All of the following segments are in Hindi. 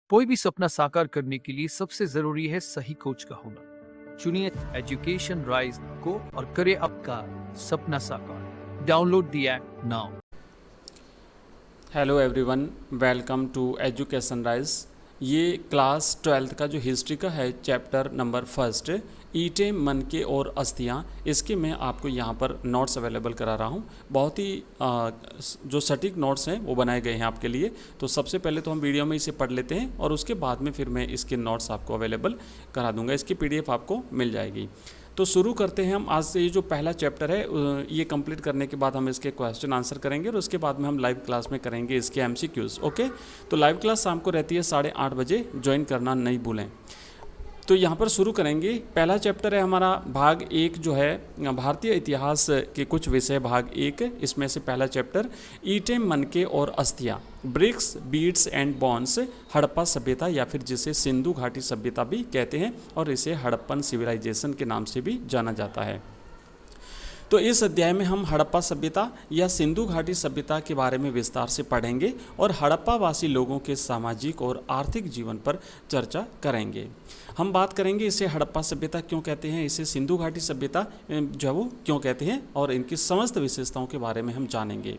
कोई भी सपना साकार करने के लिए सबसे जरूरी है सही कोच का होना। चुनिए एजुकेशन राइज को और करे आपका सपना साकार। Download the app now. Hello everyone, welcome to education rise. ये क्लास 12th का जो हिस्ट्री का है चैप्टर नंबर फर्स्ट, ईंटें मनके और अस्थियाँ, इसके मैं आपको यहाँ पर नोट्स अवेलेबल करा रहा हूँ। बहुत ही जो सटीक नोट्स हैं वो बनाए गए हैं आपके लिए। तो सबसे पहले तो हम वीडियो में इसे पढ़ लेते हैं और उसके बाद में फिर मैं इसके नोट्स आपको अवेलेबल करा दूँगा। इसकी PDF आपको मिल जाएगी। तो शुरू करते हैं हम आज से। ये जो पहला चैप्टर है ये कंप्लीट करने के बाद हम इसके क्वेश्चन आंसर करेंगे और उसके बाद में हम लाइव क्लास में करेंगे इसके MCQs। ओके, तो लाइव क्लास शाम को रहती है 8:30 बजे, ज्वाइन करना नहीं भूलें। तो यहाँ पर शुरू करेंगे। पहला चैप्टर है हमारा भाग 1 जो है भारतीय इतिहास के कुछ विषय भाग 1। इसमें से पहला चैप्टर ईंटें मनके और अस्थियाँ, bricks beads and bones, Harappa सभ्यता या फिर जिसे सिंधु घाटी सभ्यता भी कहते हैं और इसे हड़प्पन सिविलाइजेशन के नाम से भी जाना जाता है। तो इस अध्याय में हम हड़प्पा सभ्यता या सिंधु घाटी सभ्यता के बारे में विस्तार से पढ़ेंगे और हड़प्पावासी लोगों के सामाजिक और आर्थिक जीवन पर चर्चा करेंगे। हम बात करेंगे इसे हड़प्पा सभ्यता क्यों कहते हैं, इसे सिंधु घाटी सभ्यता जो है वो क्यों कहते हैं और इनकी समस्त विशेषताओं के बारे में हम जानेंगे।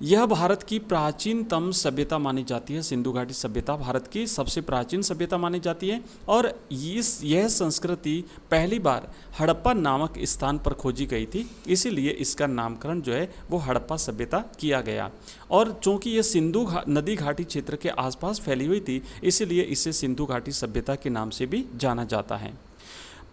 यह भारत की प्राचीनतम सभ्यता मानी जाती है। सिंधु घाटी सभ्यता भारत की सबसे प्राचीन सभ्यता मानी जाती है और यह संस्कृति पहली बार हड़प्पा नामक स्थान पर खोजी गई थी, इसीलिए इसका नामकरण जो है वो हड़प्पा सभ्यता किया गया। और चूंकि ये सिंधु नदी घाटी क्षेत्र के आसपास फैली हुई थी, इसीलिए इसे सिंधु घाटी सभ्यता के नाम से भी जाना जाता है।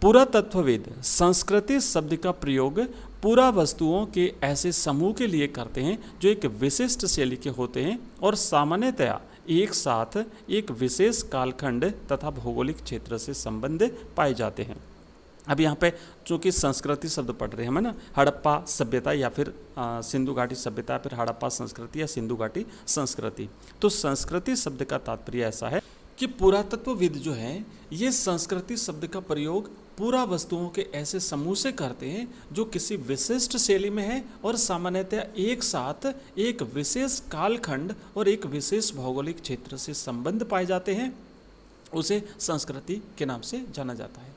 पुरातत्वविद संस्कृति शब्द का प्रयोग पुरा वस्तुओं के ऐसे समूह के लिए करते हैं जो एक विशिष्ट शैली के होते हैं और सामान्यतया एक साथ एक विशेष कालखंड तथा भौगोलिक क्षेत्र से संबंध पाए जाते हैं। अब यहाँ पे चूँकि संस्कृति शब्द पढ़ रहे हैं हम ना, हड़प्पा सभ्यता या फिर सिंधु घाटी सभ्यता या फिर हड़प्पा संस्कृति या सिंधु घाटी संस्कृति। तो संस्कृति शब्द का तात्पर्य ऐसा है कि पुरातत्वविद जो है ये संस्कृति शब्द का प्रयोग पूरा वस्तुओं के ऐसे समूह से करते हैं जो किसी विशिष्ट शैली में है और सामान्यतः एक साथ एक विशेष कालखंड और एक विशेष भौगोलिक क्षेत्र से संबंध पाए जाते हैं, उसे संस्कृति के नाम से जाना जाता है।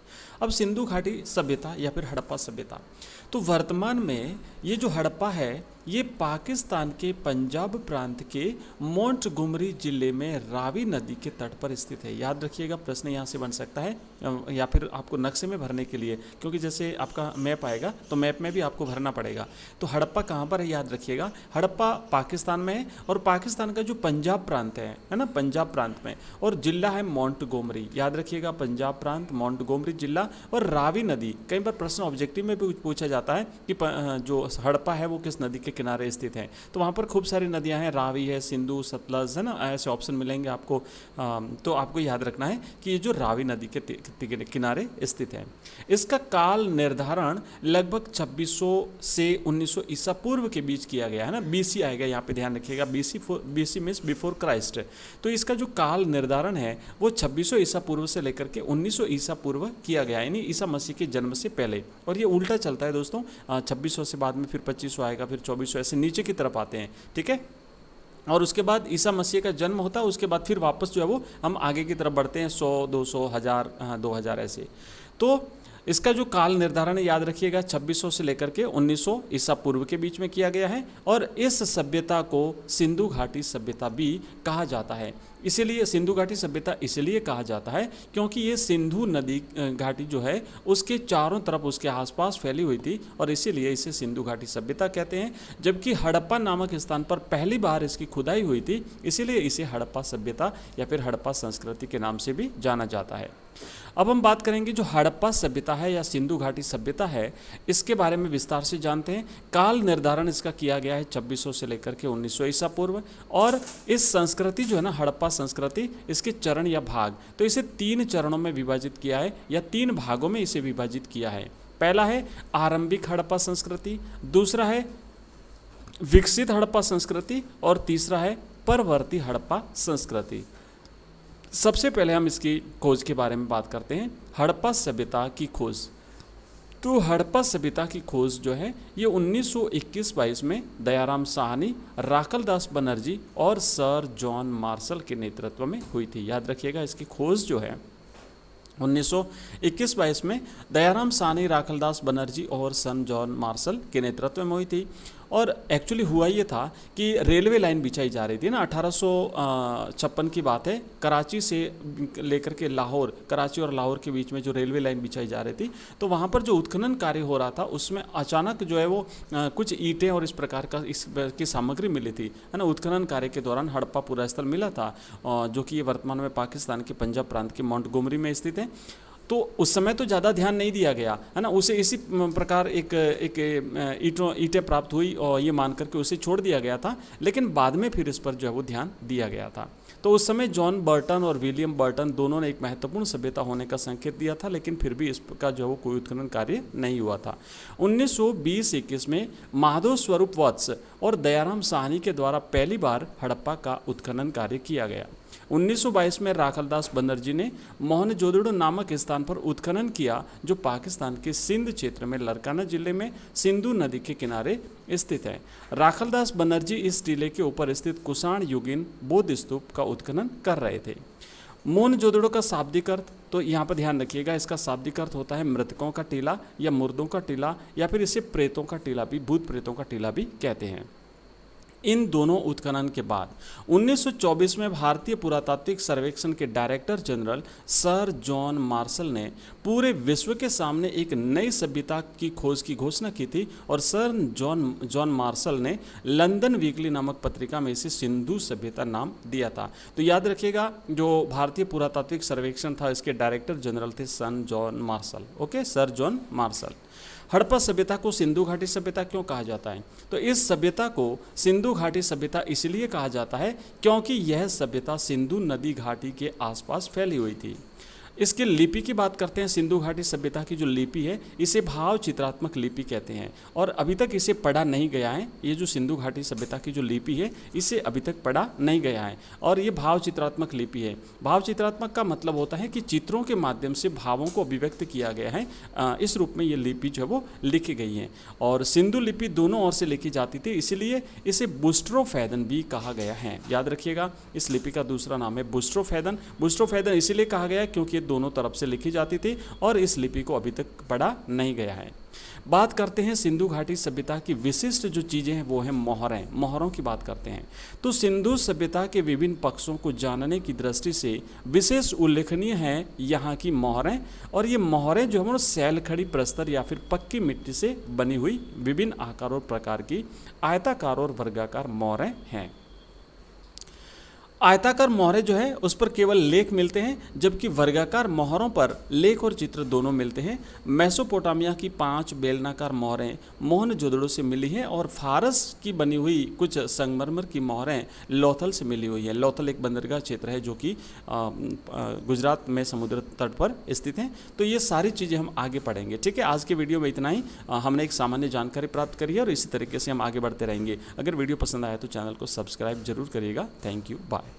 अब सिंधु घाटी सभ्यता या फिर हड़प्पा सभ्यता, तो वर्तमान में ये जो हड़प्पा है ये पाकिस्तान के पंजाब प्रांत के मोंटगोमरी जिले में रावी नदी के तट पर स्थित है। याद रखिएगा, प्रश्न यहाँ से बन सकता है या फिर आपको नक्शे में भरने के लिए, क्योंकि जैसे आपका मैप आएगा तो मैप में भी आपको भरना पड़ेगा। तो हड़प्पा कहाँ पर है याद रखिएगा, हड़प्पा पाकिस्तान में है और पाकिस्तान का जो पंजाब प्रांत है ना, पंजाब प्रांत में, और जिला है मोंटगोमरी। याद रखिएगा, पंजाब प्रांत, मोंटगोमरी जिला और रावी नदी। कई बार प्रश्न ऑब्जेक्टिव में भी पूछा जाता है कि जो हड़प्पा है वो किस नदी के किनारे स्थित है। तो वहाँ पर खूब सारी नदियाँ हैं, रावी है, सिंधु, सतलज है ना, ऐसे ऑप्शन मिलेंगे आपको। तो आपको याद रखना है कि ये जो रावी नदी के किनारे स्थित है। इसका काल निर्धारण लगभग 2600 से 1900 ईसा पूर्व के बीच किया गया है ना, BC आएगा यहाँ पे, ध्यान रखिएगा, BC मीन्स बिफोर क्राइस्ट। तो इसका जो काल निर्धारण है वो 2600 ईसा पूर्व से लेकर के 1900 ईसा पूर्व किया गया, यानी ईसा मसीह के जन्म से पहले। और ये उल्टा चलता है दोस्तों, 2600 से बाद में फिर 2500 आएगा, फिर 2400, ऐसे नीचे की तरफ आते हैं, ठीक है। और उसके बाद ईसा मसीह का जन्म होता है, उसके बाद फिर वापस जो है वो हम आगे की तरफ बढ़ते हैं, 100, 200, 1000, 2000 ऐसे। तो इसका जो काल निर्धारण याद रखिएगा 2600 से लेकर के 1900 ईसा पूर्व के बीच में किया गया है और इस सभ्यता को सिंधु घाटी सभ्यता भी कहा जाता है। इसीलिए सिंधु घाटी सभ्यता इसलिए कहा जाता है क्योंकि ये सिंधु नदी घाटी जो है उसके चारों तरफ उसके आसपास फैली हुई थी और इसीलिए इसे सिंधु घाटी सभ्यता कहते हैं। जबकि हड़प्पा नामक स्थान पर पहली बार इसकी खुदाई हुई थी, इसीलिए इसे हड़प्पा सभ्यता या फिर हड़प्पा संस्कृति के नाम से भी जाना जाता है। अब हम बात करेंगे जो हड़प्पा सभ्यता है या सिंधु घाटी सभ्यता है, इसके बारे में विस्तार से जानते हैं। काल निर्धारण इसका किया गया है 2600 से लेकर के 1900 ईसा पूर्व। और इस संस्कृति जो है ना, हड़प्पा संस्कृति, इसके चरण या भाग, तो इसे 3 चरणों में विभाजित किया है या 3 भागों में इसे विभाजित किया है। पहला है आरंभिक हड़प्पा संस्कृति, दूसरा है विकसित हड़प्पा संस्कृति और तीसरा है परवर्ती हड़प्पा संस्कृति। सबसे पहले हम इसकी खोज के बारे में बात करते हैं। हड़प्पा सभ्यता की खोज तो हड़प्पा सभ्यता की खोज जो है ये 1921-22 में दयाराम साहनी, राखलदास बनर्जी और सर जॉन मार्शल के नेतृत्व में हुई थी। याद रखिएगा, इसकी खोज जो है 1921-22 में दयाराम साहनी, राखलदास बनर्जी और सन जॉन मार्शल के नेतृत्व में हुई थी। और एक्चुअली हुआ ये था कि रेलवे लाइन बिछाई जा रही थी ना, 1856 की बात है। कराची से लेकर के लाहौर, कराची और लाहौर के बीच में जो रेलवे लाइन बिछाई जा रही थी, तो वहाँ पर जो उत्खनन कार्य हो रहा था उसमें अचानक जो है वो कुछ ईंटें और इस प्रकार का की सामग्री मिली थी, है ना। उत्खनन कार्य के दौरान हड़प्पा पूरा स्थल मिला था, जो कि ये वर्तमान में पाकिस्तान के पंजाब प्रांत के मोंटगोमरी में स्थित है। तो उस समय तो ज़्यादा ध्यान नहीं दिया गया, है ना। उसे इसी प्रकार एक ईंटें प्राप्त हुई और ये मान करके उसे छोड़ दिया गया था, लेकिन बाद में फिर इस पर जो है वो ध्यान दिया गया था। तो उस समय जॉन बर्टन और विलियम बर्टन दोनों ने एक महत्वपूर्ण सभ्यता होने का संकेत दिया था, लेकिन फिर भी इसका जो है वो कोई उत्खनन कार्य नहीं हुआ था। 1920-21 में माधव स्वरूप वत्स और दयाराम साहनी के द्वारा पहली बार हड़प्पा का उत्खनन कार्य किया गया। 1922 में राखलदास बनर्जी ने मोहनजोदड़ो नामक स्थान पर उत्खनन किया, जो पाकिस्तान के सिंध क्षेत्र में लरकाना जिले में सिंधु नदी के किनारे स्थित है। राखलदास बनर्जी इस टीले के ऊपर स्थित कुषाण युगीन बौद्ध स्तूप का उत्खनन कर रहे थे। मोहनजोदड़ो का शाब्दिक अर्थ, तो यहाँ पर ध्यान रखिएगा, इसका शाब्दिक अर्थ होता है मृतकों का टीला या मुर्दों का टीला, या फिर इसे प्रेतों का टीला भी, भूत प्रेतों का टीला भी कहते हैं। इन दोनों उत्खनन के बाद 1924 में भारतीय पुरातात्विक सर्वेक्षण के director general sir John martial ने पूरे विश्व के सामने एक नई सभ्यता की खोज की घोषणा की थी, और सर जॉन मार्शल ने लंदन वीकली नामक पत्रिका में इसे सिंधु सभ्यता नाम दिया था। तो याद रखिएगा, जो भारतीय पुरातात्विक सर्वेक्षण था, इसके डायरेक्टर जनरल थे सन John Marshall. Okay, sir John Marshall. Harappa सभ्यता को सिंधु घाटी सभ्यता क्यों कहा जाता है? तो इस सभ्यता को सिंधु घाटी सभ्यता इसलिए कहा जाता है क्योंकि यह सभ्यता सिंधु नदी घाटी के आसपास फैली हुई थी। इसके लिपि की बात करते हैं। सिंधु घाटी सभ्यता की जो लिपि है, इसे भाव चित्रात्मक लिपि कहते हैं, और अभी तक इसे पढ़ा नहीं गया है। ये जो सिंधु घाटी सभ्यता की जो लिपि है, इसे अभी तक पढ़ा नहीं गया है, और ये भाव चित्रात्मक लिपि है। भाव चित्रात्मक का मतलब होता है कि चित्रों के माध्यम से भावों को अभिव्यक्त किया गया है। इस रूप में ये लिपि जो है वो लिखी गई है, और सिंधु लिपि दोनों ओर से लिखी जाती थी, इसलिए इसे बुस्ट्रोफैदन भी कहा गया है। याद रखिएगा, इस लिपि का दूसरा नाम है बुस्ट्रोफैदन। बुस्ट्रोफैदन इसलिए कहा गया क्योंकि दोनों तरफ से लिखी जाती थी, और इस लिपि को अभी तक पढ़ा नहीं गया है। बात करते हैं सिंधु घाटी सभ्यता की विशिष्ट जो चीज़ें हैं, वो है मोहरें। मोहरों की बात करते हैं तो सिंधु सभ्यता के विभिन्न पक्षों को जानने की दृष्टि से विशेष उल्लेखनीय है यहाँ की मोहरें। और ये मोहरें जो है सैलखड़ी प्रस्तर या फिर पक्की मिट्टी से बनी हुई विभिन्न आकार और प्रकार की आयताकार और वर्गाकार मोहरें हैं। आयताकार मोहरें जो है उस पर केवल लेख मिलते हैं, जबकि वर्गाकार मोहरों पर लेख और चित्र दोनों मिलते हैं। मेसोपोटामिया की 5 बेलनाकार मोहरें मोहनजोदड़ो से मिली हैं, और फारस की बनी हुई कुछ संगमरमर की मोहरें लोथल से मिली हुई हैं। लोथल एक बंदरगाह क्षेत्र है जो कि गुजरात में समुद्र तट पर स्थित है। तो ये सारी चीज़ें हम आगे पढ़ेंगे। ठीक है, आज के वीडियो में इतना ही। हमने एक सामान्य जानकारी प्राप्त करी है, और इसी तरीके से हम आगे बढ़ते रहेंगे। अगर वीडियो पसंद आया तो चैनल को सब्सक्राइब जरूर करिएगा। Thank you, bye.